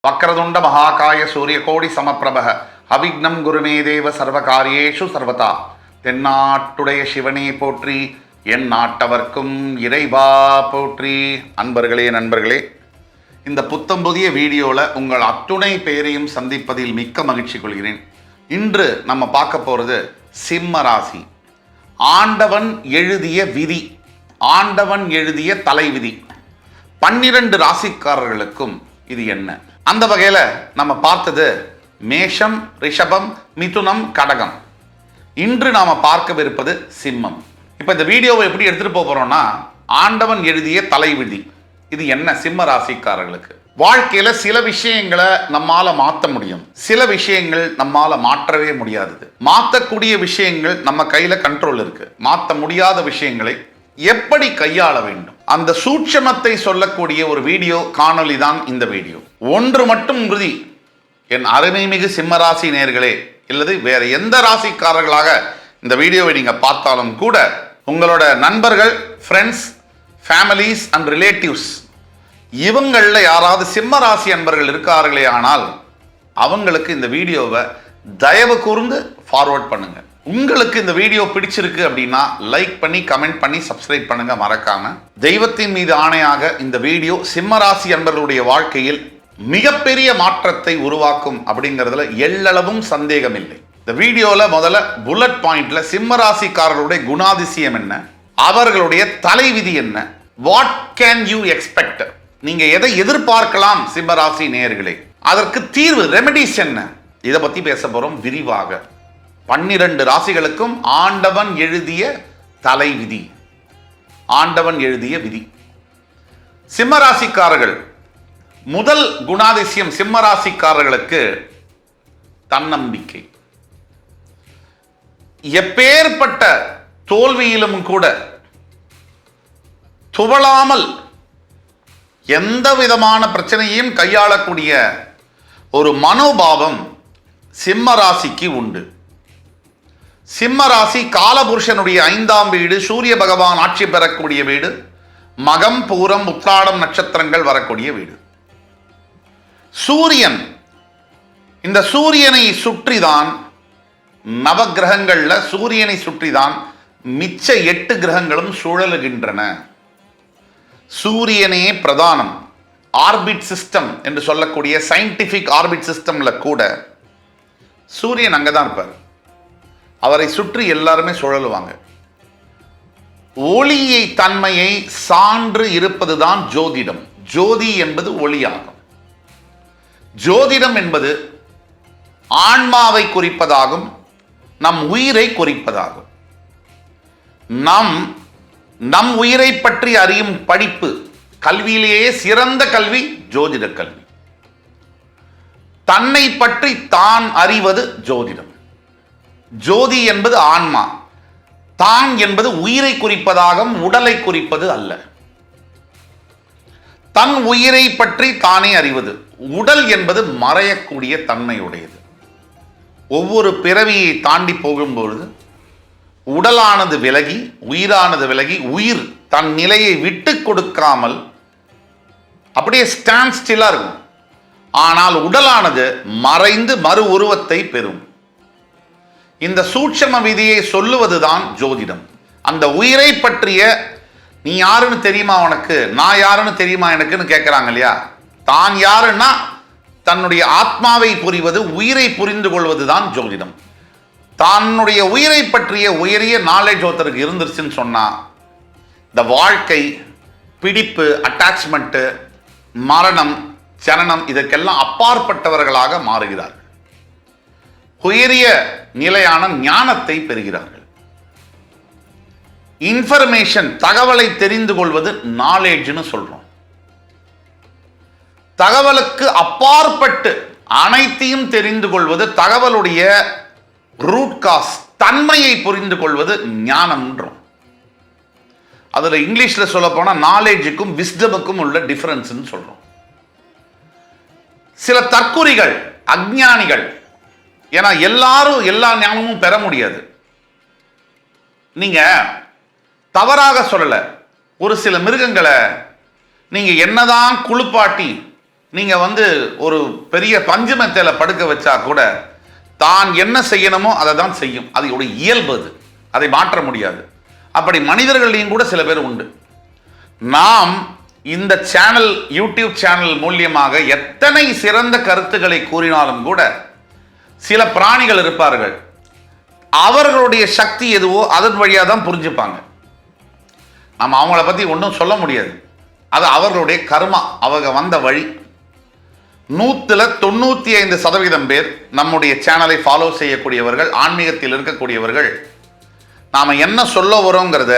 வக்ரதுண்ட மகாகாய சூரியகோடி சமப்பிரபக அவிக்னம் குருமே தேவ சர்வகாரியேஷு சர்வதா. தென்னாட்டுடைய சிவனே போற்றி, என் நாட்டவர்க்கும் இறைவா போற்றி. அன்பர்களே, நண்பர்களே, இந்த புத்தம் புதிய வீடியோவில் உங்கள் அத்துணை பேரையும் சந்திப்பதில் மிக்க மகிழ்ச்சி கொள்கிறேன். இன்று நம்ம பார்க்க போகிறது சிம்ம ராசி. ஆண்டவன் எழுதிய விதி, ஆண்டவன் எழுதிய தலைவிதி. 12 ராசிக்காரர்களுக்கும் இது என்ன? அந்த வகையில் நம்ம பார்த்தது மேஷம், ரிஷபம், மிதுனம், கடகம். இன்று நாம் பார்க்கவிருப்பது சிம்மம். இப்போ இந்த வீடியோவை எப்படி எடுத்துகிட்டு போகிறோம்னா, ஆண்டவன் எழுதிய தலைவிதி இது என்ன சிம்ம ராசிக்காரர்களுக்கு. வாழ்க்கையில் சில விஷயங்களை நம்மால் மாற்ற முடியும், சில விஷயங்கள் நம்மால் மாற்றவே முடியாதது. மாற்றக்கூடிய விஷயங்கள் நம்ம கையில் கண்ட்ரோல் இருக்கு, மாற்ற முடியாத விஷயங்களை எப்படி கையாள வேண்டும், அந்த சூட்சமத்தை சொல்லக்கூடிய ஒரு வீடியோ காணொலி தான் இந்த வீடியோ. ஒன்று மட்டும் உறுதி, என் அருமைமிகு சிம்மராசி நேயர்களே, இல்லது வேற எந்த ராசிக்காரர்களாக இந்த வீடியோவை நீங்க பார்த்தாலும் கூட, உங்களோட நண்பர்கள், ஃப்ரெண்ட்ஸ், ஃபேமிலிஸ் அண்ட் ரிலேட்டிவ்ஸ் இவங்களில் யாராவது சிம்ம ராசி அன்பர்கள் இருக்கார்களே ஆனால் அவங்களுக்கு இந்த வீடியோவை தயவு கூர்ந்து ஃபார்வர்ட் பண்ணுங்க. உங்களுக்கு இந்த வீடியோ பிடிச்சிருக்கு அப்படின்னா லைக் பண்ணி, கமெண்ட் பண்ணி, சப்ஸ்கிரைப் பண்ணுங்க மறக்காம. தெய்வத்தின் மீது ஆணையாக இந்த வீடியோ சிம்மராசி அன்பர்களுடைய வாழ்க்கையில் மிகப்பெரிய மாற்றத்தை உருவாக்கும் அப்படிங்கிறதுல எள்ளளவும் சந்தேகம் இல்லை. இந்த வீடியோவில் முதல்ல புல்லட் பாயிண்ட்ல சிம்மராசிக்காரர்களுடைய குணாதிசயம் என்ன, அவர்களுடைய தலைவிதி என்ன, வாட் கேன் யூ எக்ஸ்பெக்ட், நீங்க எதை எதிர்பார்க்கலாம் சிம்மராசி நேயர்களே, அதற்கு தீர்வு, ரெமெடிஸ் என்ன, இதை பத்தி பேச போறோம் விரிவாக. 12 ராசிகளுக்கும் ஆண்டவன் எழுதிய தலைவிதி, ஆண்டவன் எழுதிய விதி. சிம்மராசிக்காரர்கள் முதல் குணாதிசயம், சிம்மராசிக்காரர்களுக்கு தன்னம்பிக்கை. எப்பேற்பட்ட தோல்வியிலும் கூட துவளாமல் எந்த விதமான பிரச்சனையும் கையாளக்கூடிய ஒரு மனோபாவம் சிம்மராசிக்கு உண்டு. சிம்மராசி காலபுருஷனுடைய 5ஆம் வீடு, சூரிய பகவான் ஆட்சி பெறக்கூடிய வீடு, மகம், பூரம், உத்திராடம் நட்சத்திரங்கள் வரக்கூடிய வீடு. சூரியன், இந்த சூரியனை சுற்றிதான் நவகிரகங்கள்ல சூரியனை சுற்றிதான் மிச்ச 8 கிரகங்களும் சுழலுகின்றன. சூரியனே பிரதானம். ஆர்பிட் சிஸ்டம் என்று சொல்லக்கூடிய சயின்டிபிக் ஆர்பிட் சிஸ்டம்ல கூட சூரியன் அங்கதான் இருப்பார், அவரை சுற்றி எல்லாருமே சுழலுவாங்க. ஒளியை தன்மையை சான்று இருப்பதுதான் ஜோதிடம். ஜோதி என்பது ஒளியாகும். ஜோதிடம் என்பது ஆன்மாவை குறிப்பதாகும், நம் உயிரை குறிப்பதாகும். நம் உயிரை பற்றி அறியும் படிப்பு, கல்வியிலேயே சிறந்த கல்வி ஜோதிட கல்வி. தன்னை பற்றி தான் அறிவது ஜோதிடம். ஜோதி என்பது ஆன்மா, தான் என்பது உயிரை குறிப்பதாகவும் உடலை குறிப்பது அல்ல. தன் உயிரை பற்றி தானே அறிவது. உடல் என்பது மறையக்கூடிய தன்மையுடையது. ஒவ்வொரு பிறவியை தாண்டி போகும்பொழுது உடலானது விலகி, உயிரானது விலகி, உயிர் தன் நிலையை விட்டு கொடுக்காமல் அப்படியே ஸ்டாண்ட் ஸ்டில்லா இருக்கும். ஆனால் உடலானது மறைந்து மறு உருவத்தை பெறும். இந்த சூட்சம விதியை சொல்லுவதுதான் ஜோதிடம். அந்த உயிரை பற்றிய நீ யாருன்னு தெரியுமா உனக்கு, நான் யாருன்னு தெரியுமா எனக்குன்னு கேட்கிறாங்க இல்லையா. தான் யாருன்னா தன்னுடைய ஆத்மாவை புரிவது, உயிரை புரிந்து கொள்வதுதான் ஜோதிடம். தன்னுடைய உயிரை பற்றிய உயரிய நாலேஜ் ஒருத்தருக்கு இருந்துருச்சுன்னு சொன்னா இந்த வாழ்க்கை, பிடிப்பு, அட்டாச்மெண்ட்டு, மரணம், ஜனனம் இதற்கெல்லாம் அப்பாற்பட்டவர்களாக மாறுகிறார்கள். உயரிய நிலையான ஞானத்தை பெறுகிறார்கள். இன்ஃபர்மேஷன், தகவலை தெரிந்து கொள்வது நாலேஜ்னு சொல்றோம். தகவலுக்கு அப்பாற்பட்டு அனைத்தையும் தெரிந்து கொள்வது, தகவலுடைய ரூட் காஸ், தன்மையை புரிந்து கொள்வது ஞானம்ன்றோம். அதுல இங்கிலீஷ்ல சொல்ல போனா நாலேஜுக்கும் விஸ்டமுக்கும் உள்ள டிஃபரன்ஸ் சொல்றோம். சில தற்குறிகள், அஞ்ஞானிகள், ஏன்னா எல்லாரும் எல்லா ஞானமும் பெற முடியாது. நீங்க தவறாக சொல்லல, ஒரு சில மிருகங்களை நீங்க என்னதான் குளிப்பாட்டி நீங்கள் ஒரு பெரிய பஞ்சு மெத்தையில் படுக்க வச்சா கூட தான் என்ன செய்யணுமோ அதை தான் செய்யும். அதோட இயல்பு அது, அதை மாற்ற முடியாது. அப்படி மனிதர்களையும் கூட சில பேர் உண்டு. நாம் இந்த சேனல், யூடியூப் சேனல் மூலியமாக எத்தனை சிறந்த கருத்துக்களை கூறினாலும் கூட சில பிராணிகள் இருப்பார்கள், அவர்களுடைய சக்தி எதுவோ அதன் வழியாக தான் புரிஞ்சுப்பாங்க. நம்ம அவங்கள பற்றி ஒன்றும் சொல்ல முடியாது. அது அவர்களுடைய கர்மா, அவங்க வந்த வழி. 195% பேர் நம்முடைய சேனலை ஃபாலோ செய்யக்கூடியவர்கள், ஆன்மீகத்தில் இருக்கக்கூடியவர்கள், நாம் என்ன சொல்ல வரோங்கிறத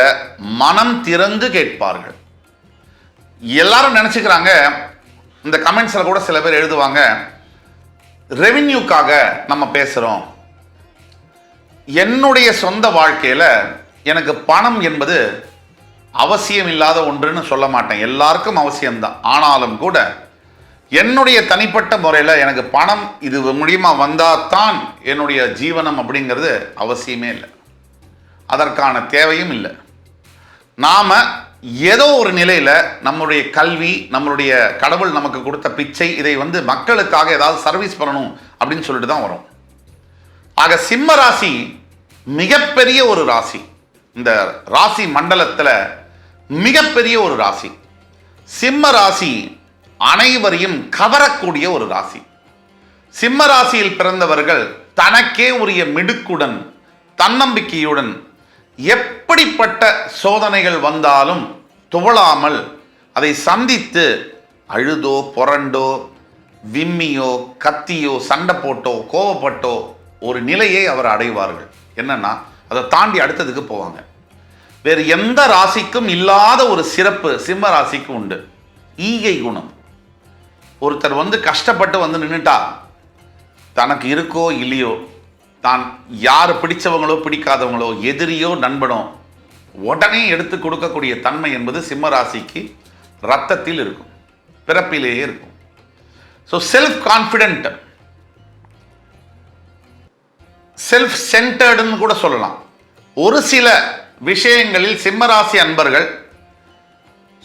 மனம் திறந்து கேட்பார்கள். எல்லாரும் நினச்சிக்கிறாங்க, இந்த கமெண்ட்ஸில் கூட சில பேர் எழுதுவாங்க, ரெவின்யூக்காக நம்ம பேசுகிறோம். என்னுடைய சொந்த வாழ்க்கையில் எனக்கு பணம் என்பது அவசியம் இல்லாத ஒன்றுன்னு சொல்ல மாட்டேன், எல்லாருக்கும் அவசியம்தான். ஆனாலும் கூட என்னுடைய தனிப்பட்ட முறையில் எனக்கு பணம் இது மூலியமாக வந்தால் தான் என்னுடைய ஜீவனம் அப்படிங்கிறது அவசியமே இல்லை, அதற்கான தேவையும் இல்லை. நாம் ஏதோ ஒரு நிலையில் நம்மளுடைய கல்வி, நம்மளுடைய கடவுள் நமக்கு கொடுத்த பிச்சை, இதை மக்களுக்காக ஏதாவது சர்வீஸ் பண்ணணும் அப்படின்னு சொல்லிட்டு தான் வரும். ஆக சிம்ம ராசி மிகப்பெரிய ஒரு ராசி, இந்த ராசி மண்டலத்தில் மிகப்பெரிய ஒரு ராசி. சிம்ம ராசி அனைவரையும் கவரக்கூடிய ஒரு ராசி. சிம்ம ராசியில் பிறந்தவர்கள் தனக்கே உரிய மிடுக்குடன், தன்னம்பிக்கையுடன், எப்படிப்பட்ட சோதனைகள் வந்தாலும் துவளாமல் அதை சந்தித்து அழுதோ புரண்டோ விம்மியோ கத்தியோ சண்டை போட்டோ கோவப்பட்டோ ஒரு நிலையை அவர் அடைவார்கள். என்னன்னா அதை தாண்டி அடுத்ததுக்கு போவாங்க. வேறு எந்த ராசிக்கும் இல்லாத ஒரு சிறப்பு சிம்ம ராசிக்கு உண்டு, ஈகை குணம். ஒருத்தர் கஷ்டப்பட்டு நின்றுட்டா, தனக்கு இருக்கோ இல்லையோ, தான் யார் பிடிச்சவங்களோ பிடிக்காதவங்களோ, எதிரியோ நண்பனோ, உடனே எடுத்து கொடுக்கக்கூடிய தன்மை என்பது சிம்ம ராசிக்கு ரத்தத்தில் இருக்கும், பிறப்பிலேயே இருக்கும். ஸோ செல்ஃப் கான்ஃபிடென்ட், செல்ஃப் சென்டர்டுன்னு கூட சொல்லலாம். ஒரு சில விஷயங்களில் சிம்மராசி அன்பர்கள்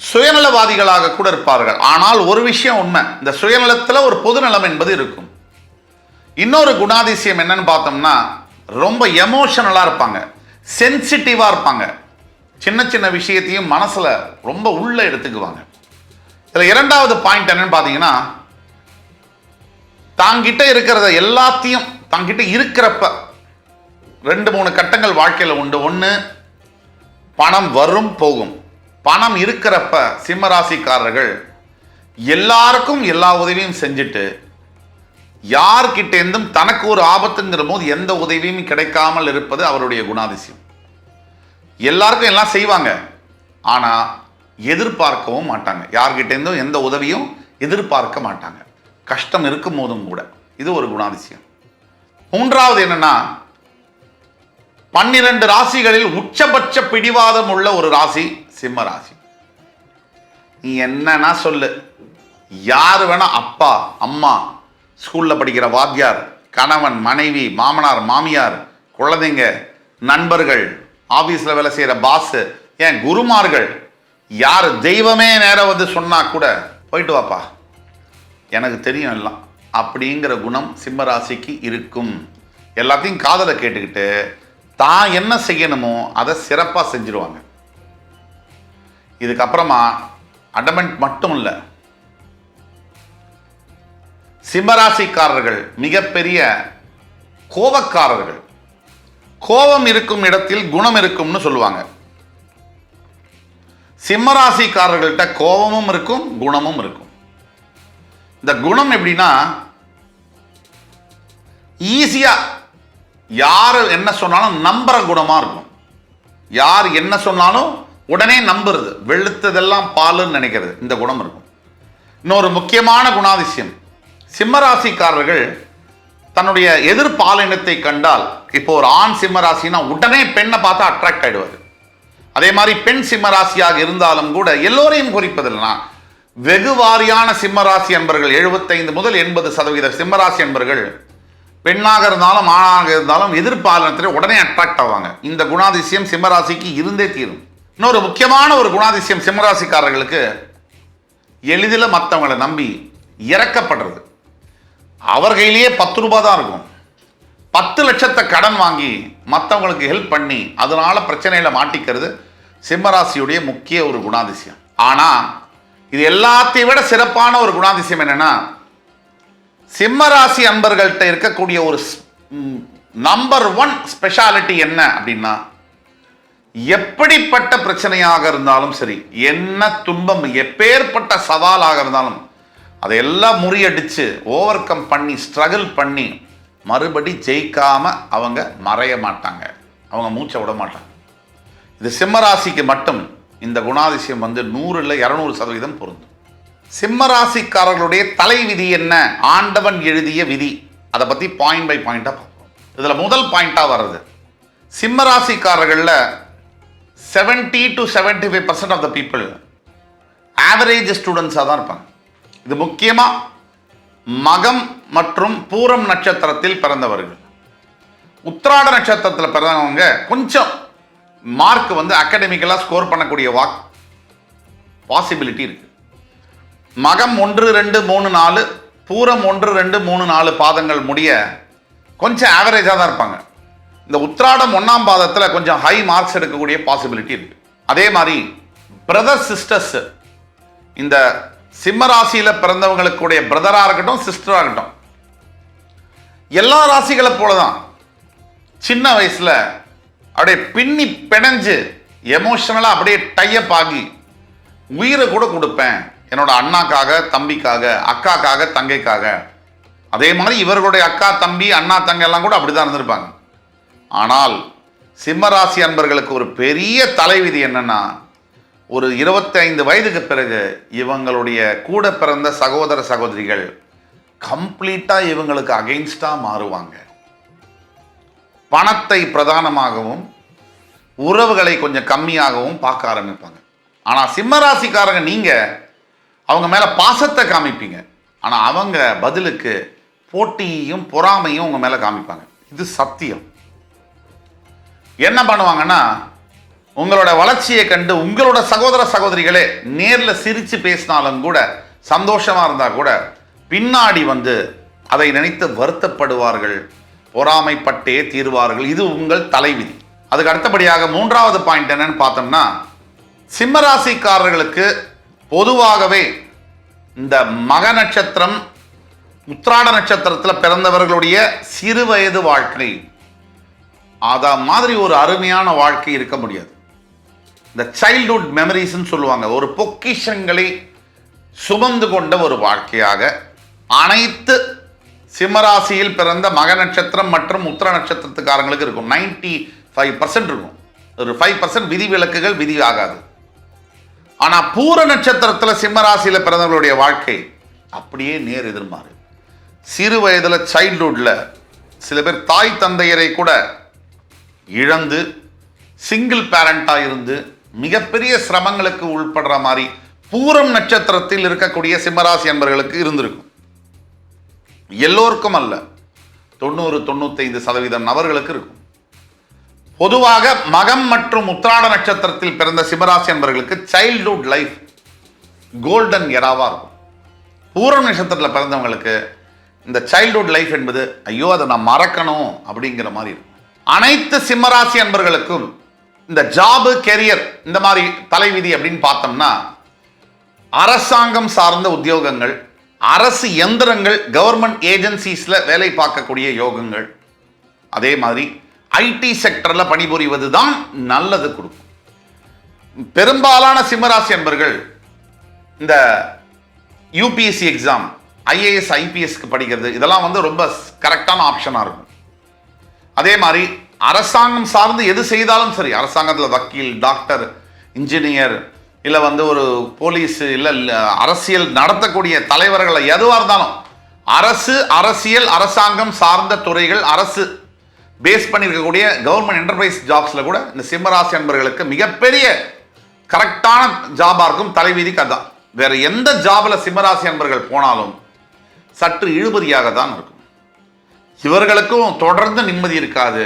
சுயநலவாதிகளாக கூட இருப்பார்கள். ஆனால் ஒரு விஷயம் உண்மை, இந்த சுயநலத்தில் ஒரு பொதுநலம் என்பது இருக்கும். இன்னொரு குணாதிசயம் என்னன்னு பார்த்தோம்னா, ரொம்ப எமோஷனலாக இருப்பாங்க, சென்சிட்டிவாக இருப்பாங்க, சின்ன சின்ன விஷயத்தையும் மனசில் ரொம்ப உள்ள எடுத்துக்குவாங்க. இதில் இரண்டாவது பாயிண்ட் என்னன்னு பார்த்தீங்கன்னா, தாங்கிட்ட இருக்கிறத எல்லாத்தையும் தாங்கிட்ட இருக்கிறப்ப 2-3 கட்டங்கள் வாழ்க்கையில் உண்டு. ஒன்று, பணம் வரும் போகும். பணம் இருக்கிறப்ப சிம்மராசிக்காரர்கள் எல்லாருக்கும் எல்லா உதவியும் செஞ்சுட்டு, யார்கிட்டேருந்தும் தனக்கு ஒரு ஆபத்துங்கிற போது எந்த உதவியும் கிடைக்காமல் இருப்பது அவருடைய குணாதிசயம். எல்லாருக்கும் எல்லாம் செய்வாங்க, ஆனால் எதிர்பார்க்கவும் மாட்டாங்க. யார்கிட்டேருந்தும் எந்த உதவியும் எதிர்பார்க்க மாட்டாங்க, கஷ்டம் இருக்கும் போதும் கூட. இது ஒரு குணாதிசயம். மூன்றாவது என்னன்னா, 12 ராசிகளில் உச்சபட்ச பிடிவாதம் உள்ள ஒரு ராசி சிம்ம ராசி. நீ என்னன்னா சொல்லு, யார் வேணா, அப்பா அம்மா, ஸ்கூலில் படிக்கிற வாத்தியார், கணவன் மனைவி, மாமனார் மாமியார், குழந்தைங்க, நண்பர்கள், ஆஃபீஸில் வேலை செய்கிற பாஸு, ஏன் குருமார்கள், யார் தெய்வமே நேரம் சொன்னா கூட போயிட்டு வாப்பா, எனக்கு தெரியும் எல்லாம் அப்படிங்கிற குணம் சிம்ம ராசிக்கு இருக்கும். எல்லாத்தையும் காதலை கேட்டுக்கிட்டு தான் என்ன செய்யணுமோ அதை சிறப்பாக செஞ்சிருவாங்க. இதுக்கப்புறமா அடமெண்ட் மட்டும் இல்லை, சிம்மராசிக்காரர்கள் மிகப்பெரிய கோபக்காரர்கள். கோபம் இருக்கும் இடத்தில் குணம் இருக்கும்னு சொல்லுவாங்க. சிம்மராசிக்காரர்கள்ட்ட கோபமும் இருக்கும், குணமும் இருக்கும். இந்த குணம் எப்படின்னா, ஈஸியா யார் என்ன சொன்னாலும் நம்புற குணமா இருக்கும். யார் என்ன சொன்னாலும் உடனே நம்புறது, வெளுத்ததெல்லாம் பாலுன்னு நினைக்கிறது, இந்த குணம் இருக்கும். இன்னொரு முக்கியமான குணாதிசயம், சிம்மராசிக்காரர்கள் தன்னுடைய எதிர்பாலினத்தை கண்டால், இப்போ ஒரு ஆண் சிம்மராசினா உடனே பெண்ணை பார்த்து அட்ராக்ட் ஆயிடுவார். அதே மாதிரி பெண் சிம்மராசியாக இருந்தாலும் கூட எல்லோரையும் குறிப்பதில்லைனா, வெகு வாரியான சிம்மராசி என்பர்கள் 75 முதல் 80% சிம்மராசி என்பர்கள் பெண்ணாக இருந்தாலும் ஆணாக இருந்தாலும் எதிர்பாலினத்தில் உடனே அட்ராக்ட் ஆவாங்க. இந்த குணாதிசயம் சிம்மராசிக்கு இருந்தே தீரும். இன்னொரு முக்கியமான ஒரு குணாதிசயம் சிம்மராசிக்காரர்களுக்கு, எளிதில் மற்றவங்களை நம்பி இறக்கப்படுறது. அவர் கையிலேயே 10 ரூபாய் தான் இருக்கும். 10 லட்சத்தை கடன் வாங்கி மற்றவங்களுக்கு ஹெல்ப் பண்ணி அதனால பிரச்சனையில மாட்டிக்கிறது சிம்மராசியுடைய முக்கிய ஒரு குணாதிசயம். ஆனா இது எல்லாத்தையும் விட சிறப்பான ஒரு குணாதிசயம் என்னன்னா, சிம்மராசி அன்பர்கள்ட்ட இருக்கக்கூடிய ஒரு நம்பர் 1 ஸ்பெஷாலிட்டி என்ன அப்படின்னா, எப்படிப்பட்ட பிரச்சனையாக இருந்தாலும் சரி, என்ன துன்பம் எப்பேற்பட்ட சவாலாக இருந்தாலும் அதையெல்லாம் முறியடிச்சு ஓவர் கம் பண்ணி ஸ்ட்ரகிள் பண்ணி மறுபடி ஜெயிக்காம அவங்க மறைய மாட்டாங்க, அவங்க மூச்சை விட மாட்டாங்க. இது சிம்மராசிக்கு மட்டும் இந்த குணாதிசயம் 100 இல்லை 200% பொருந்தும். சிம்மராசிக்காரர்களுடைய தலை விதி என்ன, ஆண்டவன் எழுதிய விதி, அதை பற்றி பாயிண்ட் பை பாயிண்டாக பார்ப்போம். இதில் முதல் பாயிண்டாக வர்றது, சிம்மராசிக்காரர்களில் 70 to 75% of the people average ஸ்டூடெண்ட்ஸாக தான் இருப்பாங்க. இது முக்கியமாக மகம் மற்றும் பூரம் நட்சத்திரத்தில் பிறந்தவர்கள். உத்திராட நட்சத்திரத்தில் பிறந்தவங்க கொஞ்சம் மார்க் அகாடமிக்கலாக ஸ்கோர் பண்ணக்கூடிய பாசிபிலிட்டி இருக்கு. மகம் 1, 2, 3, 4, பூரம் 1, 2, 3, 4 பாதங்கள் முடிய கொஞ்சம் ஆவரேஜாக தான் இருப்பாங்க. இந்த உத்திராடம் 1ஆம் பாதத்தில் கொஞ்சம் ஹை மார்க்ஸ் எடுக்கக்கூடிய பாசிபிலிட்டி இருக்கு. அதே மாதிரி பிரதர் சிஸ்டர்ஸ், இந்த சிம்மராசியில் பிறந்தவங்களுக்குடைய பிரதராக இருக்கட்டும் சிஸ்டராக இருக்கட்டும், எல்லா ராசிகளை போலதான் சின்ன வயசுல அப்படியே பின்னி பிணைஞ்சு எமோஷனலா அப்படியே டைப் ஆகி உயிரை கூட கொடுப்பேன் என்னோட அண்ணாக்காக, தம்பிக்காக, அக்காக்காக, தங்கைக்காக. அதே மாதிரி இவர்களுடைய அக்கா, தம்பி, அண்ணா, தங்கை எல்லாம் கூட அப்படிதான் இருந்திருப்பாங்க. ஆனால் சிம்மராசி அன்பர்களுக்கு ஒரு பெரிய தலைவிதி என்னன்னா, ஒரு 25 வயதுக்கு பிறகு இவங்களுடைய கூட பிறந்த சகோதர சகோதரிகள் கம்ப்ளீட்டா இவங்களுக்கு அகைன்ஸ்டா மாறுவாங்க. பணத்தை பிரதானமாகவும் உறவுகளை கொஞ்சம் கம்மியாகவும் பார்க்க ஆரம்பிப்பாங்க. ஆனா சிம்மராசிக்காரங்க நீங்க அவங்க மேல பாசத்தை காமிப்பீங்க, ஆனா அவங்க பதிலுக்கு போட்டியையும் பொறாமையும் உங்க மேல காமிப்பாங்க. இது சத்தியம். என்ன பண்ணுவாங்கன்னா, உங்களோட வளர்ச்சியை கண்டு உங்களோட சகோதர சகோதரிகளே நேர்ல சிரிச்சு பேசினாலும் கூட, சந்தோஷமா இருந்தா கூட, பின்னாடி அதை நினைத்து வருத்தப்படுவார்கள், பொறாமைப்பட்டே தீர்வார்கள். இது உங்கள் தலைவிதி. அதுக்கு அடுத்தபடியாக 3வது பாயிண்ட் என்னன்னு பார்த்தோம்னா, சிம்மராசிக்காரர்களுக்கு பொதுவாகவே இந்த மக நட்சத்திரம், உத்திராட நட்சத்திரத்தில் பிறந்தவர்களுடைய சிறு வயது வாழ்க்கை அத மாதிரி ஒரு அருமையான வாழ்க்கை இருக்க முடியாது. இந்த சைல்ட்ஹுட் மெமரிஸ்ன்னு சொல்லுவாங்க, ஒரு பொக்கிஷங்களை சுமந்து கொண்ட ஒரு வாழ்க்கையாக அனைத்து சிம்மராசியில் பிறந்த மக நட்சத்திரம் மற்றும் உத்திர நட்சத்திரத்துக்காரங்களுக்கு இருக்கும். 95% இருக்கும். ஒரு 5% விதி விலக்குகள் விதி ஆகாது. ஆனா பூர நட்சத்திரத்தில் சிம்மராசியில் பிறந்தவர்களுடைய வாழ்க்கை அப்படியே நேர் எதிர்மாறு. சிறு வயதுல சைல்ட்ஹுட்ல சில பேர் தாய் தந்தையரை கூட இழந்து சிங்கிள் பேரண்டா இருந்து மிகப்பெரிய சிரமங்களுக்கு உள்படுற மாதிரி பூரம் நட்சத்திரத்தில் இருக்கக்கூடிய சிம்மராசி என்பவர்களுக்கு இருந்திருக்கும். எல்லோருக்கும் அல்ல, 90-95% நபர்களுக்கு இருக்கும். பொதுவாக மகம் மற்றும் உத்திராட நட்சத்திரத்தில் பிறந்த சிம்மராசி என்பவர்களுக்கு சைல்ட்ஹுட் லைஃப் கோல்டன் எராவா இருக்கும். பூரம் நட்சத்திரத்தில் பிறந்தவங்களுக்கு இந்த சைல்ட்ஹுட் லைஃப் என்பது ஐயோ அதை நான் மறக்கணும் அப்படிங்கிற மாதிரி இருக்கும். அனைத்து சிம்மராசி அன்பர்களுக்கும் இந்த ஜாபு, கெரியர், இந்த மாதிரி தலைவிதி அப்படின்னு பார்த்தோம்னா, அரசாங்கம் சார்ந்த உத்தியோகங்கள், அரசு எந்திரங்கள், கவர்மெண்ட் ஏஜென்சிஸ்ல வேலை பார்க்கக்கூடிய யோகங்கள், அதே மாதிரி ஐடி செக்டர்ல பணிபுரிவது தான் நல்லது கொடுக்கும். பெரும்பாலான சிம்மராசி அன்பர்கள் இந்த யூபிஎஸ்சி எக்ஸாம், ஐஏஎஸ், ஐபிஎஸ்க்கு படிக்கிறது இதெல்லாம் ரொம்ப கரெக்டான ஆப்ஷனா இருக்கும். அதே மாதிரி அரசாங்கம் சார்ந்து எது செய்தாலும் சரி, அரசாங்கத்தில் வக்கீல், டாக்டர், இன்ஜினியர், இல்லை ஒரு போலீஸ், இல்லை அரசியல் நடத்தக்கூடிய தலைவர்கள், எதுவாக இருந்தாலும் அரசு, அரசியல், அரசாங்கம் சார்ந்த துறைகள், அரசு பேஸ் பண்ணியிருக்கக்கூடிய கவர்மெண்ட் என்டர்பிரைஸ் ஜாப்ஸ்ல கூட இந்த சிம்மராசி அன்பர்களுக்கு மிகப்பெரிய கரெக்டான ஜாபா இருக்கும். தலைவிதிக்கு அதான். வேற எந்த ஜாப்ல சிம்மராசி அன்பர்கள் போனாலும் சற்று இழுபறியாக தான் இருக்கும். இவர்களுக்கும் தொடர்ந்து நிம்மதி இருக்காது,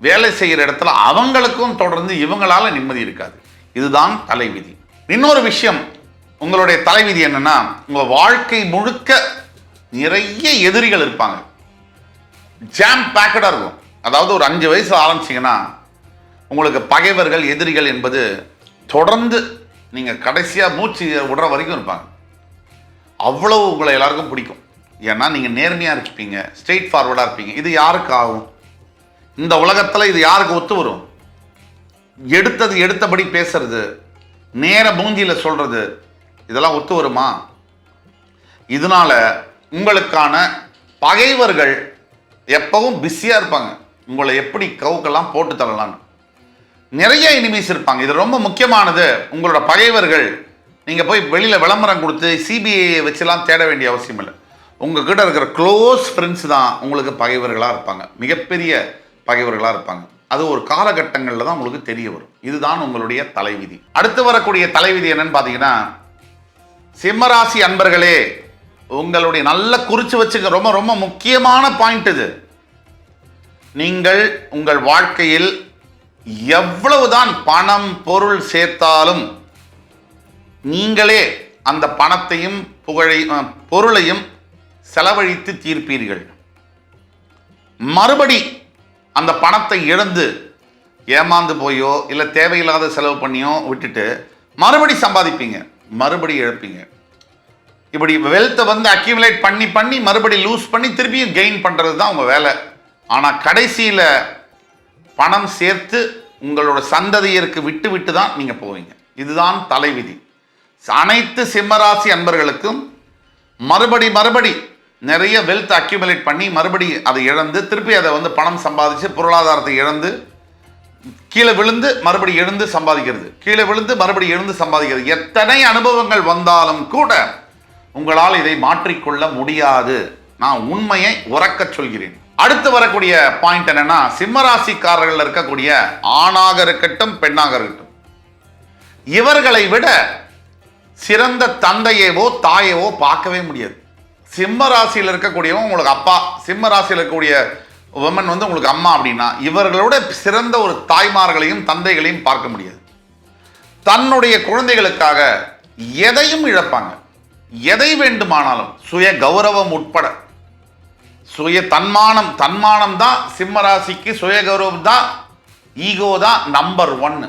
வேலை செய்கிற இடத்துல அவங்களுக்கும் தொடர்ந்து இவங்களால நிம்மதி இருக்காது. இதுதான் தலைவிதி. இன்னொரு விஷயம், உங்களுடைய தலைவிதி என்னன்னா, உங்க வாழ்க்கை முழுக்க நிறைய எதிரிகள் இருப்பாங்க. ஜாம் பேக்கடா இருக்கும். அதாவது ஒரு 5 வயசு ஆரம்பிச்சிங்கன்னா உங்களுக்கு பகைவர்கள் எதிரிகள் என்பது தொடர்ந்து நீங்கள் கடைசியாக மூச்சு விடுற வரைக்கும் இருப்பாங்க. அவ்வளவு உங்களை எல்லாருக்கும் பிடிக்கும். ஏன்னா நீங்கள் நேர்மையாக இருப்பீங்க, ஸ்ட்ரெயிட் ஃபார்வர்டாக இருப்பீங்க. இது யாருக்கு ஆகும்? இந்த உலகத்தில் இது யாருக்கு ஒத்து வரும்? எடுத்தபடி பேசுறது, நேர மூஞ்சியில் சொல்றது, இதெல்லாம் ஒத்து வருமா? இதனால உங்களுக்கான பகைவர்கள் எப்பவும் பிஸியாக இருப்பாங்க. உங்களை எப்படி கவுக்கெல்லாம் போட்டு தரலான்னு நிறைய எனிமீஸ் இருப்பாங்க. இது ரொம்ப முக்கியமானது. உங்களோட பகைவர்கள் நீங்கள் போய் வெளியில் விளம்பரம் கொடுத்து சிபிஐயை வச்சுலாம் தேட வேண்டிய அவசியம் இல்லை. உங்ககிட்ட இருக்கிற க்ளோஸ் ஃப்ரெண்ட்ஸ் தான் உங்களுக்கு பகைவர்களாக இருப்பாங்க, மிகப்பெரிய பகைவர்களாக இருப்பாங்க. அது ஒரு காலகட்டங்களில் தான் உங்களுக்கு தெரிய வரும். இதுதான் உங்களுடைய தலைவிதி. அடுத்து வரக்கூடிய தலைவிதி என்னன்னு பார்த்தீங்கன்னா, சிம்மராசி அன்பர்களே, உங்களுடைய நல்ல குறிச்சு வச்சுக்க, ரொம்ப ரொம்ப முக்கியமான பாயிண்ட் இது. நீங்கள் உங்கள் வாழ்க்கையில் எவ்வளவுதான் பணம் பொருள் சேர்த்தாலும் நீங்களே அந்த பணத்தையும் பொருளையும் செலவழித்து தீர்ப்பீர்கள். மறுபடி அந்த பணத்தை இழந்து ஏமாந்து போயோ இல்லை தேவையில்லாத செலவு பண்ணியோ விட்டுட்டு மறுபடி சம்பாதிப்பீங்க, மறுபடி இழப்பீங்க. இப்படி வெல்த்தை அக்யூமுலேட் பண்ணி மறுபடி லூஸ் பண்ணி திருப்பியும் கெயின் பண்ணுறது தான் உங்கள் வேலை. ஆனால் கடைசியில் பணம் சேர்த்து உங்களோட சந்ததியருக்கு விட்டு தான் நீங்கள் போவீங்க. இதுதான் தலைவிதி. அனைத்து சிம்மராசி அன்பர்களுக்கும் மறுபடி நிறைய வெல்த் அக்யூமுலேட் பண்ணி மறுபடி அதை இழந்து திருப்பி அதை பணம் சம்பாதிச்சு பொருளாதாரத்தை இழந்து கீழே விழுந்து மறுபடி எழுந்து சம்பாதிக்கிறது, கீழே விழுந்து மறுபடி எழுந்து சம்பாதிக்கிறது. எத்தனை அனுபவங்கள் வந்தாலும் கூட உங்களால் இதை மாற்றிக்கொள்ள முடியாது. நான் உண்மையை உறக்க சொல்கிறேன். அடுத்து வரக்கூடிய பாயிண்ட் என்னன்னா, சிம்மராசிக்காரர்கள் இருக்கக்கூடிய ஆணாக இருக்கட்டும் பெண்ணாக இருக்கட்டும், இவர்களை விட சிறந்த தந்தையவோ தாயவோ பார்க்கவே முடியாது. சிம்ம ராசியில் இருக்கக்கூடியவங்க உங்களுக்கு அப்பா, சிம்ம ராசியில் இருக்கக்கூடிய உமன் உங்களுக்கு அம்மா அப்படின்னா, இவர்களோட சிறந்த ஒரு தாய்மார்களையும் தந்தைகளையும் பார்க்க முடியாது. தன்னுடைய குழந்தைகளுக்காக எதையும் இழப்பாங்க, எதை வேண்டுமானாலும், சுய கௌரவம் உட்பட. சுய தன்மானம் தான் சிம்ம ராசிக்கு, சுய கௌரவம் தான், ஈகோ தான் நம்பர் 1.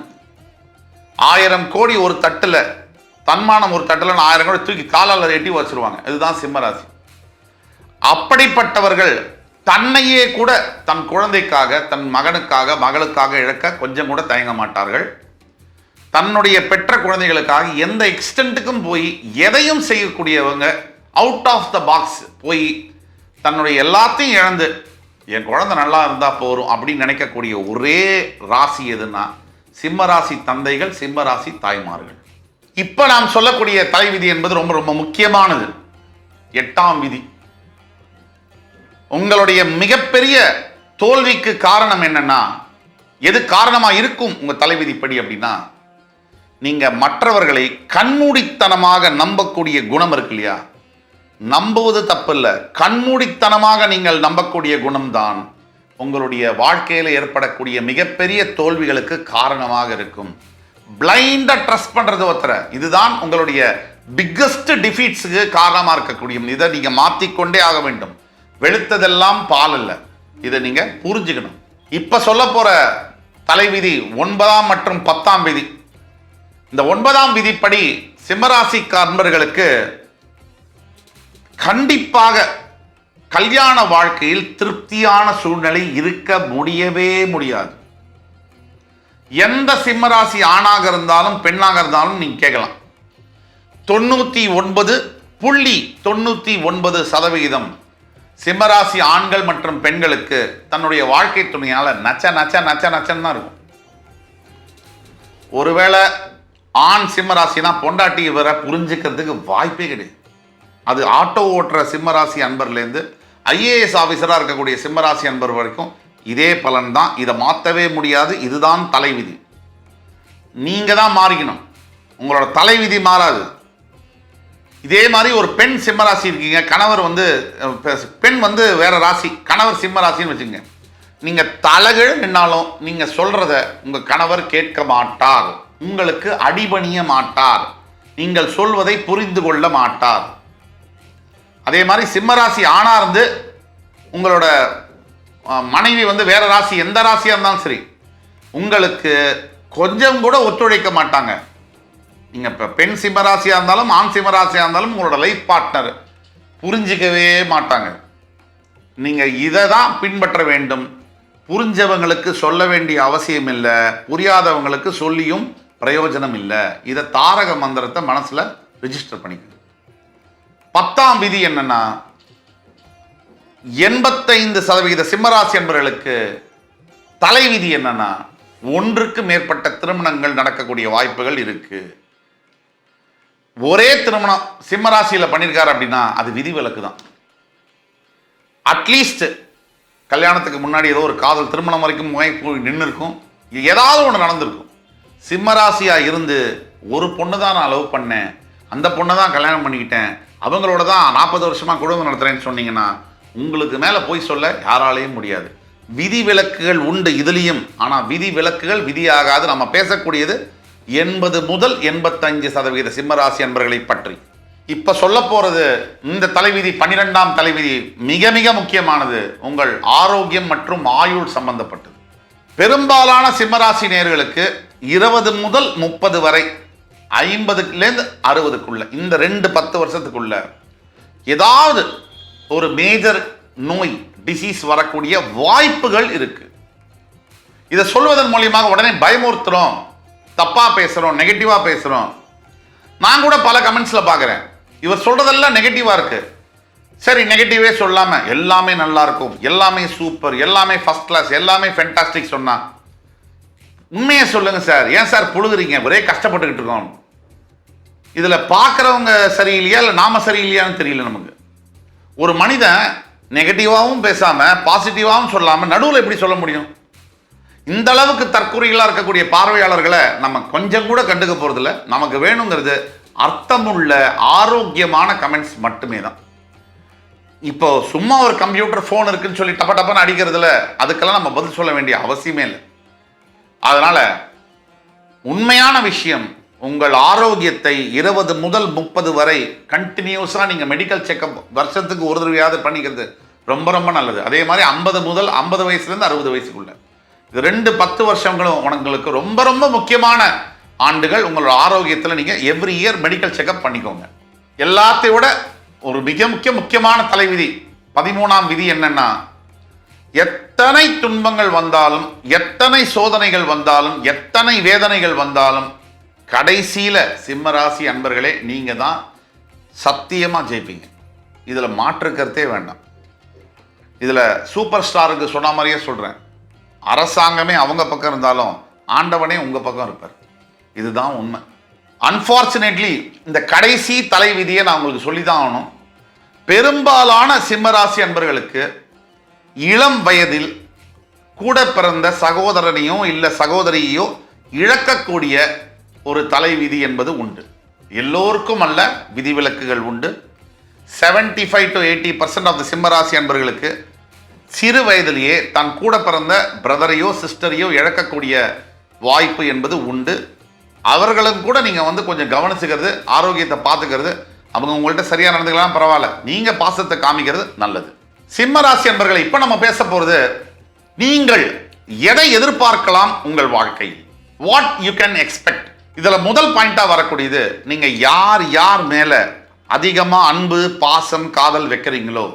1000 கோடி ஒரு தட்டில், தன்மானம் ஒரு தட்டில் 1000 கோடி தூக்கி காலால் எட்டி வச்சிருவாங்க. இதுதான் சிம்மராசி. அப்படிப்பட்டவர்கள் தன்னையே கூட தன் குழந்தைக்காக, தன் மகனுக்காக, மகளுக்காக இழக்க கொஞ்சம் கூட தயங்க மாட்டார்கள். தன்னுடைய பெற்ற குழந்தைகளுக்காக எந்த எக்ஸ்டென்ட்டுக்கும் போய் எதையும் செய்யக்கூடியவங்க, அவுட் ஆஃப் த பாக்ஸ் போய் தன்னுடைய எல்லாத்தையும் இழந்து என் குழந்தை நல்லா இருந்தால் போரும் அப்படின்னு நினைக்கக்கூடிய ஒரே ராசி எதுன்னா சிம்மராசி தந்தைகள், சிம்மராசி தாய்மார்கள். இப்போ நாம் சொல்லக்கூடிய தலைவிதி என்பது ரொம்ப ரொம்ப முக்கியமானது. 8ஆம் விதி. உங்களுடைய மிகப்பெரிய தோல்விக்கு காரணம் என்னன்னா, எது காரணமாக இருக்கும் உங்க தலைவிதிப்படி அப்படின்னா, நீங்க மற்றவர்களை கண்மூடித்தனமாக நம்பக்கூடிய குணம் இருக்கு இல்லையா? நம்புவது தப்பு இல்லை, கண்மூடித்தனமாக நீங்கள் நம்பக்கூடிய குணம்தான் உங்களுடைய வாழ்க்கையில் ஏற்படக்கூடிய மிகப்பெரிய தோல்விகளுக்கு காரணமாக இருக்கும். பிளைண்டா ட்ரஸ்ட் பண்றது ஒருத்தர, இதுதான் உங்களுடைய பிக்கஸ்ட் டிஃபீட்ஸுக்கு காரணமாக இருக்கக்கூடிய. இதை நீங்க மாற்றிக்கொண்டே ஆக வேண்டும். வெளுத்ததெல்லாம் பால் அல்ல, இதை நீங்க புரிஞ்சுக்கணும். இப்ப சொல்ல போற தலைவிதி 9ஆம் மற்றும் 10ஆம் விதி. இந்த 9ஆம் விதிப்படி சிம்மராசி அன்பர்களுக்கு கண்டிப்பாக கல்யாண வாழ்க்கையில் திருப்தியான சூழ்நிலை இருக்க முடியவே முடியாது. எந்த சிம்மராசி ஆணாக இருந்தாலும் பெண்ணாக இருந்தாலும் நீங்க கேட்கலாம். 99.99% சிம்மராசி ஆண்கள் மற்றும் பெண்களுக்கு தன்னுடைய வாழ்க்கை துணையால நச்ச நச்ச நச்ச நச்சன்னு தான் இருக்கும். ஒருவேளை ஆண் சிம்மராசினா பொண்டாட்டி இவரை புரிஞ்சுக்கிறதுக்கு வாய்ப்பே கிடையாது. அது ஆட்டோ ஓட்டுற சிம்மராசி அன்பர்லேருந்து IAS ஆஃபீஸராக இருக்கக்கூடிய சிம்மராசி அன்பர் வரைக்கும் இதே பலன் தான். இதை மாற்றவே முடியாது. இதுதான் தலைவிதி. நீங்க தான் மாறிக்கணும், உங்களோட தலைவிதி மாறாது. இதே மாதிரி ஒரு பெண் சிம்மராசி இருக்கீங்க, கணவர் பெண் வேற ராசி, கணவர் சிம்ம ராசின்னு வச்சுங்க. நீங்க தலைகீழ நின்னாலும் நீங்க சொல்றத உங்க கணவர் கேட்க மாட்டார், உங்களுக்கு அடிபணிய மாட்டார். நீங்கள் சொல்வதை புரிந்து கொள்ள மாட்டார். அதே மாதிரி சிம்மராசி ஆணா இருந்து உங்களோட மனைவி வேற ராசி, எந்த ராசியா இருந்தாலும் சரி, உங்களுக்கு கொஞ்சம் கூட ஒத்துழைக்க மாட்டாங்க. நீங்க இப்ப பெண் சிம்மராசியா இருந்தாலும் ஆண் சிம்மராசியா இருந்தாலும் உங்களோட லைஃப் பார்ட்னர் புரிஞ்சிக்கவே மாட்டாங்க. நீங்க இதை தான் பின்பற்ற வேண்டும். புரிஞ்சவங்களுக்கு சொல்ல வேண்டிய அவசியம் இல்லை, புரியாதவங்களுக்கு சொல்லியும் பிரயோஜனம் இல்லை. இதை தாரக மந்திரத்தை மனசுல ரிஜிஸ்டர் பண்ணிக்க. 10ஆம் விதி என்னன்னா, 85% சிம்மராசி என்பவர்களுக்கு தலைவிதி என்னன்னா, ஒன்றுக்கு மேற்பட்ட திருமணங்கள் நடக்கக்கூடிய வாய்ப்புகள் இருக்கு. ஒரே திருமணம் சிம்மராசியில பண்ணியிருக்காரு அப்படின்னா அது விதிவிலக்கு தான். அட்லீஸ்ட் கல்யாணத்துக்கு முன்னாடி ஏதோ ஒரு காதல் திருமணம் வரைக்கும் போய் நின்று இருக்கும், ஏதாவது ஒன்று நடந்திருக்கும். சிம்மராசியா இருந்து ஒரு பொண்ணு தான் நான் லவ் பண்ணேன், அந்த பொண்ணை தான் கல்யாணம் பண்ணிக்கிட்டேன், அவங்களோட தான் 40 வருஷமா குடும்பம் நடத்துறேன்னு சொன்னீங்கன்னா உங்களுக்கு மேல போய் சொல்ல யாராலையும் முடியாது. விதி விலக்குகள் உண்டு இதுலயும், ஆனா விதி விலக்குகள் விதியாகாது. நம்ம பேசக்கூடியது 80 முதல் 85% சிம்மராசி என்பவர்களை பற்றி. இப்ப சொல்ல போறது இந்த தலைவிதி, 12ஆம் தலைவிதி மிக மிக முக்கியமானது. உங்கள் ஆரோக்கியம் மற்றும் ஆயுள் சம்பந்தப்பட்டது. பெரும்பாலான சிம்மராசி நேயர்களுக்கு 20 முதல் 30 வரை, 50லேருந்து 60க்குள்ள, இந்த 10 வருஷத்துக்குள்ள ஏதாவது ஒரு மேஜர் நோய் டிசீஸ் வரக்கூடிய வாய்ப்புகள் இருக்கு. இதை சொல்வதன் மூலியமாக உடனே பயமுறுத்துறோம், தப்பா பேசுறோம், நெகட்டிவா பேசுறோம். நான் கூட பல கமெண்ட்ஸ்ல பார்க்குறேன், இவர் சொல்றதெல்லாம் நெகட்டிவா இருக்கு. சரி, நெகட்டிவே சொல்லாம எல்லாமே நல்லா இருக்கும், எல்லாமே சூப்பர், எல்லாமே ஃபர்ஸ்ட் கிளாஸ், எல்லாமே ஃபென்டாஸ்டிக் சொன்னா உண்மையை சொல்லுங்க சார். ஏன் சார் புழுகுறீங்க? ஒரே கஷ்டப்பட்டுக்கிட்டு இருக்கோம். இதுல பார்க்குறவங்க சரியில்லையா இல்லை நாம சரியில்லையான்னு தெரியல நமக்கு. ஒரு மனிதன் நெகட்டிவாகவும் பேசாம பாசிட்டிவாகவும் சொல்லாம நடுவில் எப்படி சொல்ல முடியும்? இந்த அளவுக்கு தற்கொலைகளாக இருக்கக்கூடிய பார்வையாளர்களை நம்ம கொஞ்சம் கூட கண்டுக்க போறதில்ல. நமக்கு வேணுங்கிறது அர்த்தமுள்ள ஆரோக்கியமான கமெண்ட்ஸ் மட்டுமே தான். இப்போ சும்மா ஒரு கம்ப்யூட்டர் ஃபோன் இருக்குன்னு சொல்லி டப்ப டப்பன்னு அடிக்கிறதுல அதுக்கெல்லாம் நம்ம பதில் சொல்ல வேண்டிய அவசியமே இல்லை. அதனால உண்மையான விஷயம், உங்கள் ஆரோக்கியத்தை 20 முதல் 30 வரை கண்டினியூஸாக நீங்கள் மெடிக்கல் செக்அப் வருஷத்துக்கு ஒரு தடவையாவது பண்ணிக்கிறது ரொம்ப ரொம்ப நல்லது. அதே மாதிரி 50 முதல் 50 வயசுலேருந்து 60 வயசுக்குள்ள இது 10 வருஷங்களும் உங்களுக்கு ரொம்ப ரொம்ப முக்கியமான ஆண்டுகள். உங்களோட ஆரோக்கியத்தில் நீங்கள் எவ்ரி இயர் மெடிக்கல் செக்அப் பண்ணிக்கோங்க. எல்லாத்தையும் விட ஒரு மிக முக்கியமான தலைவிதி 13ஆம் விதி என்னன்னா, எத்தனை துன்பங்கள் வந்தாலும், எத்தனை சோதனைகள் வந்தாலும், எத்தனை வேதனைகள் வந்தாலும் கடைசியில சிம்மராசி அன்பர்களே நீங்க தான் சத்தியமா ஜெயிப்பீங்க. இதுல மாற்று கருத்தே வேண்டாம். இதுல சூப்பர் ஸ்டாருக்கு சொன்ன மாதிரியே சொல்றேன், அரசாங்கமே அவங்க பக்கம் இருந்தாலும் ஆண்டவனே உங்க பக்கம் இருப்பார். இதுதான் உண்மை. அன்பார்ச்சுனேட்லி இந்த கடைசி தலைவிதியை நான் உங்களுக்கு சொல்லிதான் ஆகணும். பெரும்பாலான சிம்மராசி அன்பர்களுக்கு இளம் வயதில் கூட பிறந்த சகோதரனையோ இல்ல சகோதரியோ இழக்கக்கூடிய ஒரு தலைவிதி என்பது உண்டு. எல்லோருக்கும் அல்ல, விதிவிலக்குகள் உண்டு. 75 to 80% ஆஃப் த சிம்மராசி அன்பர்களுக்கு சிறு வயதிலேயே தன் கூட பிறந்த பிரதரையோ சிஸ்டரையோ இழக்கக்கூடிய வாய்ப்பு என்பது உண்டு. அவர்களும் கூட நீங்கள் கொஞ்சம் கவனிச்சுக்கிறது, ஆரோக்கியத்தை பார்த்துக்கிறது, அவங்க உங்கள்கிட்ட சரியாக நடந்துக்கலாம் பரவாயில்ல, நீங்கள் பாசத்தை காமிக்கிறது நல்லது. சிம்மராசி அன்பர்களை இப்போ நம்ம பேச போகிறது, நீங்கள் எதை எதிர்பார்க்கலாம் உங்கள் வாழ்க்கையில், வாட் யூ கேன் எக்ஸ்பெக்ட். இதில் முதல் பாயிண்டாக வரக்கூடியது, நீங்கள் யார் மேலே அதிகமாக அன்பு பாசம் காதல் வைக்கிறீங்களோ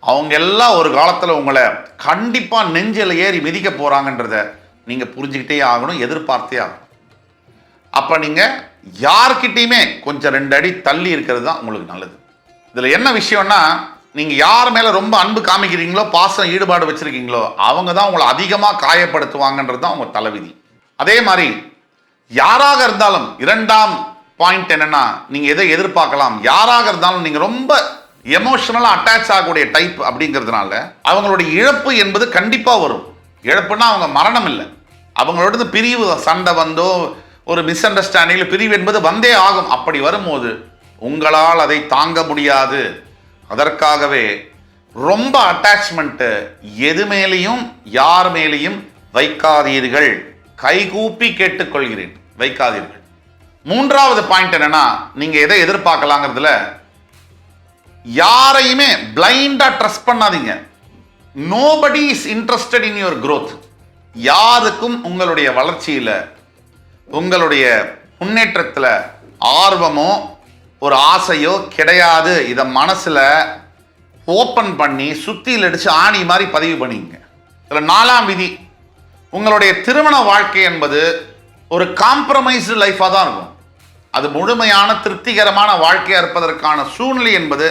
அவங்க எல்லாம் ஒரு காலத்தில் உங்களை கண்டிப்பாக நெஞ்சில் ஏறி மிதிக்க போகிறாங்கன்றத நீங்கள் புரிஞ்சுக்கிட்டே ஆகணும், எதிர்பார்த்தே ஆகணும். அப்போ நீங்கள் யார்கிட்டையுமே கொஞ்சம் 2 அடி தள்ளி இருக்கிறது தான் உங்களுக்கு நல்லது. இதில் என்ன விஷயம்னா, நீங்கள் யார் மேலே ரொம்ப அன்பு காமிக்கிறீங்களோ பாசம் ஈடுபாடு வச்சுருக்கீங்களோ அவங்க தான் உங்களை அதிகமாக காயப்படுத்துவாங்கன்றது தான் உங்கள் தலைவிதி. அதே மாதிரி யாராக இருந்தாலும் 2ஆம் பாயிண்ட் என்னன்னா, நீங்கள் எதை எதிர்பார்க்கலாம், யாராக இருந்தாலும் நீங்கள் ரொம்ப எமோஷனலாக அட்டாச் ஆகக்கூடிய டைப் அப்படிங்கிறதுனால அவங்களுடைய இழப்பு என்பது கண்டிப்பாக வரும். இழப்புன்னா அவங்க மரணம் இல்லை, அவங்களோட பிரிவு சண்டை வந்தோ ஒரு மிஸ் அண்டர்ஸ்டாண்டிங்கில் பிரிவு என்பது வந்தே ஆகும். அப்படி வரும்போது உங்களால் அதை தாங்க முடியாது. அதற்காகவே ரொம்ப அட்டாச்மெண்ட்டு எது மேலேயும் யார் மேலேயும் வைக்காதீர்கள். கைகூப்பி கேட்டுக்கொள்கிறேன், வைக்காதீர்கள். மூன்றாவது பாயிண்ட் என்னன்னா, நீங்க எதை எதிர்பார்க்கலாங்கிறதுல யாரையுமே பிளைண்டா ட்ரஸ்ட் பண்ணாதீங்க. Nobody is interested in your growth. யாருக்கும் உங்களுடைய வளர்ச்சியில, உங்களுடைய முன்னேற்றத்தில் ஆர்வமோ ஒரு ஆசையோ கிடையாது. இதை மனசுல ஓப்பன் பண்ணி சுத்தியில் அடிச்சு ஆணி மாதிரி பதிவு பண்ணிங்க. இதில் 4ஆம் விதி, உங்களுடைய திருமண வாழ்க்கை என்பது ஒரு காம்ப்ரமைஸ்டு லைஃபாக தான் இருக்கும். அது முழுமையான திருப்திகரமான வாழ்க்கையாக இருப்பதற்கான சூழ்நிலை என்பது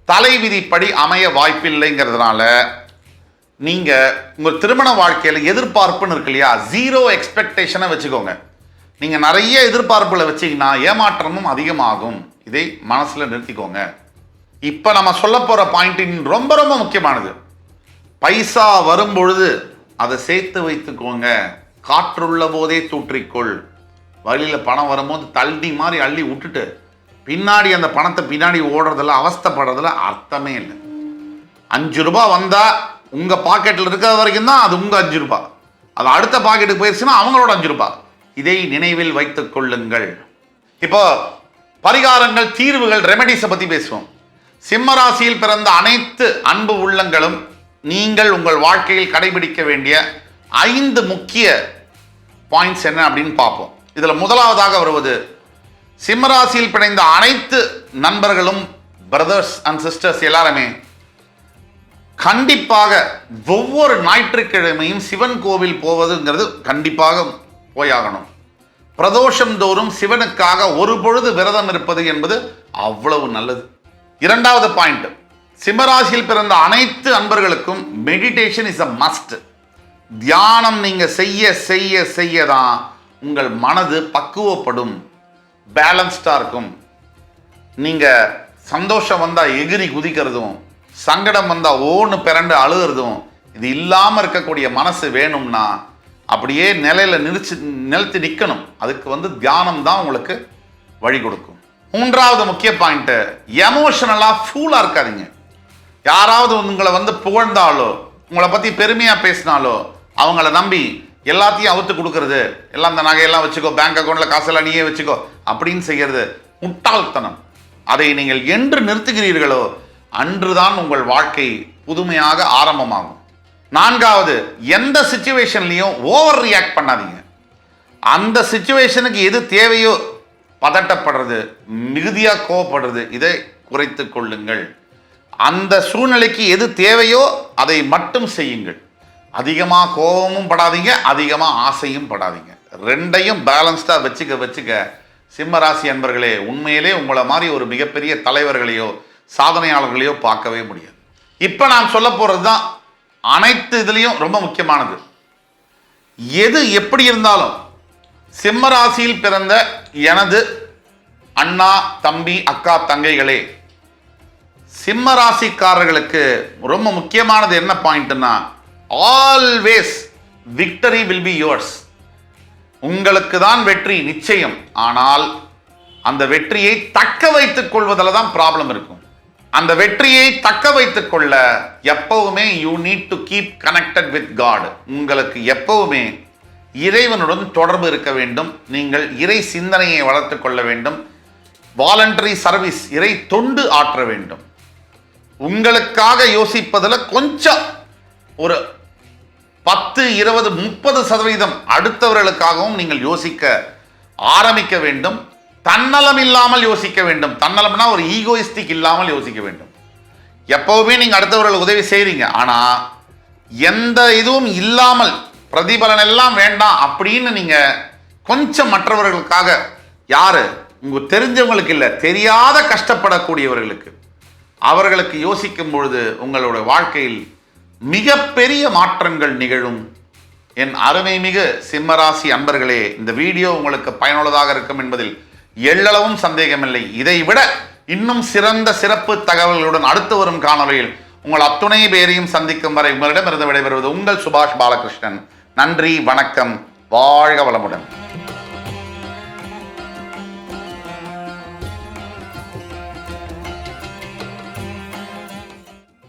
தலைவிதிப்படி அமைய வாய்ப்பில்லைங்கிறதுனால நீங்கள் உங்கள் திருமண வாழ்க்கையில் எதிர்பார்ப்புன்னு இருக்கு இல்லையா, 0 எக்ஸ்பெக்டேஷனை வச்சுக்கோங்க. நீங்கள் நிறைய எதிர்பார்ப்புகளை வச்சிங்கன்னா ஏமாற்றமும் அதிகமாகும். இதை மனசில் நிறுத்திக்கோங்க. இப்போ நம்ம சொல்ல போகிற பாயிண்டின் ரொம்ப ரொம்ப முக்கியமானது. பைசா வரும்பொழுது அதை சேர்த்து வைத்துக்கோங்க. காற்றுள்ள போதே தூற்றிக்கொள். வழியில் பணம் வரும்போது தள்ளி மாதிரி அள்ளி விட்டுட்டு பின்னாடி அந்த பணத்தை பின்னாடி ஓடுறதில்ல, அவஸ்தைப்படுறதுல அர்த்தமே இல்லை. 5 ரூபாய் வந்தால் உங்கள் பாக்கெட்டில் இருக்கிற வரைக்கும் தான் அது உங்கள் 5 ரூபாய். அது அடுத்த பாக்கெட்டுக்கு போயிடுச்சுன்னா அவங்களோட 5 ரூபாய். இதை நினைவில் வைத்துக் கொள்ளுங்கள். இப்போ பரிகாரங்கள், தீர்வுகள், ரெமெடிஸை பற்றி பேசுவோம். சிம்ம ராசியில் பிறந்த அனைத்து அன்பு உள்ளங்களும் நீங்கள் உங்கள் வாழ்க்கையில் கடைபிடிக்க வேண்டிய 5 முக்கிய பாயிண்ட்ஸ் என்ன அப்படின்னு பார்ப்போம். இதில் முதலாவதாக வருவது, சிம்மராசியில் பிணைந்த அனைத்து நண்பர்களும், பிரதர்ஸ் அண்ட் சிஸ்டர்ஸ் எல்லாருமே கண்டிப்பாக ஒவ்வொரு ஞாயிற்றுக்கிழமையும் சிவன் கோவில் போவதுங்கிறது கண்டிப்பாக போயாகணும். பிரதோஷம் தோறும் சிவனுக்காக ஒரு பொழுது விரதம் இருப்பது என்பது அவ்வளவு நல்லது. 2வது பாயிண்ட், சிம்மராசியில் பிறந்த அனைத்து அன்பர்களுக்கும் மெடிடேஷன் இஸ் அ மஸ்ட். தியானம் நீங்க செய்ய செய்ய செய்ய தான் உங்கள் மனது பக்குவப்படும், பேலன்ஸ்டா இருக்கும். நீங்க சந்தோஷம் வந்தா எகிரி குதிக்கிறதும், சங்கடம் வந்தா ஓன்னு பிறண்டு அழுகிறதும், இது இல்லாமல் இருக்கக்கூடிய மனசு வேணும்னா அப்படியே நிலைத்து நிற்கணும். அதுக்கு தியானம் தான் உங்களுக்கு வழி கொடுக்கும். 3வது முக்கிய பாயிண்ட், எமோஷனலா ஃபூலா இருக்காதீங்க. யாராவது உங்களை புகழ்ந்தாலோ உங்களை பத்தி பெருமையா பேசினாலோ அவங்கள நம்பி எல்லாத்தையும் அவுத்து கொடுக்கறது, எல்லாம் இந்த நகையெல்லாம் வச்சுக்கோ, பேங்க் அக்கௌண்ட்ல காசெல்லாம் நீயே வச்சுக்கோ அப்படின்னு செய்யறது முட்டாள்தனம். அதை நீங்கள் என்று நிறுத்துகிறீர்களோ அன்றுதான் உங்கள் வாழ்க்கை புதுமையாக ஆரம்பமாகும். 4வது, எந்த சிச்சுவேஷன்லையும் ஓவர் ரியாக்ட் பண்ணாதீங்க. அந்த சிச்சுவேஷனுக்கு எது தேவையோ பதட்டப்படுறது, மிகுதியாக கோவப்படுறது, இதை குறைத்து கொள்ளுங்கள். அந்த சூழ்நிலைக்கு எது தேவையோ அதை மட்டும் செய்யுங்கள். அதிகமாக கோபமும் படாதீங்க, அதிகமாக ஆசையும் படாதீங்க. 2யும் பேலன்ஸ்டாக வச்சுக்க சிம்மராசி அன்பர்களே, உண்மையிலே உங்களை மாதிரி ஒரு மிகப்பெரிய தலைவர்களையோ சாதனையாளர்களையோ பார்க்கவே முடியாது. இப்போ நான் சொல்ல போகிறது தான் அனைத்து இதுலேயும் ரொம்ப முக்கியமானது. எது எப்படி இருந்தாலும் சிம்ம ராசியில் பிறந்த எனது அண்ணா, தம்பி, அக்கா, தங்கைகளே, சிம்ம ராசிக்காரர்களுக்கு ரொம்ப முக்கியமானது என்ன பாயிண்ட்னா, always victory will be yours. உங்களுக்கு தான் வெற்றி நிச்சயம். ஆனால் அந்த வெற்றியை தக்க வைத்துக் கொள்வதில் தான் ப்ராப்ளம் இருக்கும். அந்த வெற்றியை தக்க வைத்துக் கொள்ள எப்பவுமே you need to keep connected with God. உங்களுக்கு எப்பவுமே இறைவனுடன் தொடர்பு இருக்க வேண்டும். நீங்கள் இறை சிந்தனையை வளர்த்து கொள்ள வேண்டும். வாலண்டரி சர்வீஸ், இறை தொண்டு ஆற்ற வேண்டும். உங்களுக்காக யோசிப்பதில் கொஞ்சம் ஒரு 10, 20, 30% அடுத்தவர்களுக்காகவும் நீங்கள் யோசிக்க ஆரம்பிக்க வேண்டும். தன்னலம் இல்லாமல் யோசிக்க வேண்டும். தன்னலம்னா ஒரு ஈகோயிஸ்டிக் இல்லாமல் யோசிக்க வேண்டும். எப்பவுமே நீங்க அடுத்தவர்களுக்கு உதவி செய்றீங்க, ஆனா எந்த இதுவும் இல்லாமல் பிரதிபலன் எல்லாம் வேண்டாம் அப்படின்னு நீங்க கொஞ்சம் மற்றவர்களுக்காக, யாரு உங்க தெரிஞ்சவங்களுக்கு இல்லை, தெரியாத கஷ்டப்படக்கூடியவர்களுக்கு, அவர்களுக்கு யோசிக்கும் பொழுது உங்களோட வாழ்க்கையில் மிகப்பெரிய மாற்றங்கள் நிகழும். என் அருமைமிகு சிம்மராசி அன்பர்களே, இந்த வீடியோ உங்களுக்கு பயனுள்ளதாக இருக்கும் என்பதில் எள்ளளவும் சந்தேகமில்லை. இதை விட இன்னும் சிறந்த சிறப்பு தகவல்களுடன் அடுத்து வரும் காணொலியில் உங்கள் அத்துணை பேரையும் சந்திக்கும் வரை உங்களிடமிருந்து விடைபெறுவது உங்கள் சுபாஷ் பாலகிருஷ்ணன். நன்றி, வணக்கம், வாழ்க வளமுடன்.